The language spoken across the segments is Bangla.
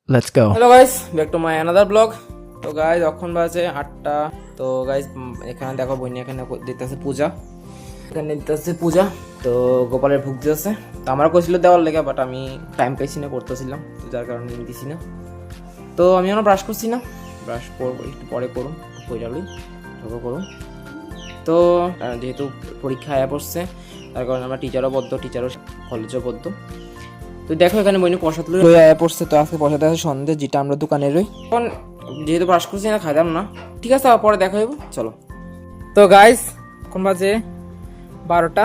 Let's go. Hello guys, back to my another blog. তো গাইস এখন বাজে 8টা। তো গাইস এখানে দেখো বইনি এখানে দিতেছে পূজা, এখানে দিতেছে পূজা। তো গোপালের ভোগ দিতেছে। তো আমরা কইছিল দেওয়ার লেগে, বাট আমি টাইম পাইছি না, করতেছিলাম, তো যার কারণে আমি দিছি না। তো আমি এখন ব্রাশ করছি না, ব্রাশ করবো একটু পরে করুন, পয়লালই ঢোকো করুন। তো যেহেতু পরীক্ষা আয়া পড়ছে, তার কারণে আমরা টিচারও বদ্ধ, টিচারও কলেজও বদ্ধ। তো দেখো এখানে বইনি প্রসাদ লই আয়া পড়ছে। তো আজকে প্রসাদ আছে সন্ধ্যে, যেটা আমরা দোকানে রই। এখন যেহেতু ব্রাশ করছি না, খাইলাম না, ঠিক আছে আবার পরে দেখা হইব, চলো। তো গাইস এখন বাজে 12টা।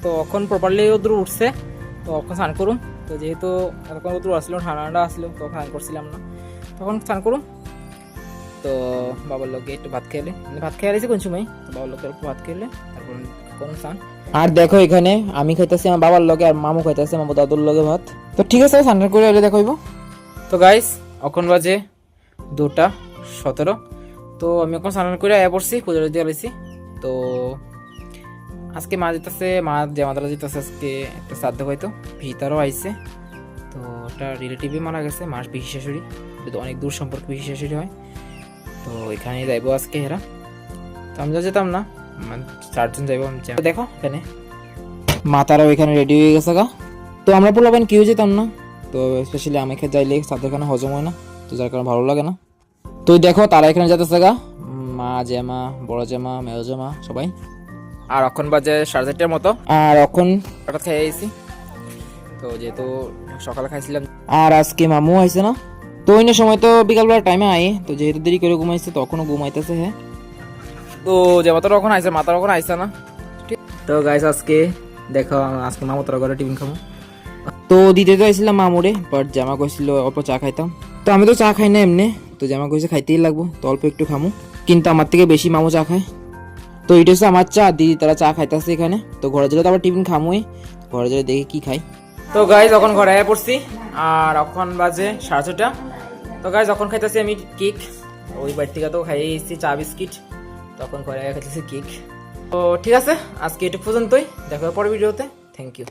তো এখন প্রপারলি রোদ্র উঠছে, তো এখন স্নান করুন। তো যেহেতু এখন রোদ্র আসলো, ঠান্ডা ঠান্ডা আসলো, তো স্নান করছিলাম না, তখন স্নান করুন। তো বাবার লোকে একটু ভাত খেলে, ভাত খেয়ে আছি কোন সময়, তো বাবার লোকের একটু ভাত খেলে তারপর কোন স্নান। আর দেখো এখানে আমি খাইতেছি আমার বাবার লগে, আর মামু খাইতেছে মামু দাদুর লগে ভাত। তো ঠিক আছে স্নান করে এলে দেখা হইব। তো গাইস এখন বাজে 2:17। তো আমি এখন স্নান করে আয়া পড়ছি, পুজো দিয়ে আলাইছি। তো আজকে মা যেতেছে, মা জামাতলা যেতেছে আজকে একটা শ্রাদ্ধ হয়তো, ভিতারও আইছে। তো ওটা রিলেটিভই মারা গেছে, মার পিসি শাশুড়ি, অনেক দূর সম্পর্ক পিসি শাশুড়ি হয়। তো এখানেই যাইবো আজকে হেরা। তো আমি তো যেতাম না, 4জন যাইবো। আমি দেখো এখানে মাতারাও এখানে রেডি হয়ে গেছে গা। তো আমরা পোলাবেন কেউ যেতাম না। তো স্পেশালি আমি খেয়ে যাইলে সাথে এখানে হজম হয় না, তো যার কারণে ভালো লাগে না। তো দেখো তারা এখানে যেতেছে গা, মা জেমা, বড় জেমা, মেয় জেমা সবাই। আর এখন বাজে 4:30টার মতো, আর এখন হঠাৎ খেয়ে আইছি। তো যেহেতু সকালে খাইছিলাম, আর আজকে মামু আইছে না। তো ওই সময় তো বিকালবেলার টাইমে আই, তো যেহেতু দেরি করে ঘুমাইছে তখনও ঘুমাইতেছে। হ্যাঁ, তো যে মাতার এখন আইসে, মাতার এখন আইসে না। তো গাইস আজকে দেখো আজকে মামুতার ঘরে টিফিন খাবো। তো দিতে তো আইছিলাম মামুরে, বাট জামা কইছিল অল্প চা খাইতাম। তো আমি তো চা খাই না এমনি, তো জামা কইছে খাইতেই লাগবো, তো অল্প একটু খামু। কিন্তু আমার থেকে বেশি মামু চা খায়। তো এটা হচ্ছে আমার চা, দিদি তারা চা খাইতেছে এখানে। তো ঘরে যেতে তো আবার টিফিন খামুই, ঘরে যেতে দেখি কি খাই। তো গাইস এখন ঘরে আয়া পড়ছি, আর এখন বাজে 6:30। তো গাইস এখন খাইতেছি আমি কেক, ওই বাড়ি থেকে তো খাইয়ে এসেছি চা বিস্কিট, তখন ঘরে আয়া খাইতেছি কেক। তো ঠিক আছে আজকে এটুকু পর্যন্তই, দেখা হবে পরের ভিডিওতে। Thank you.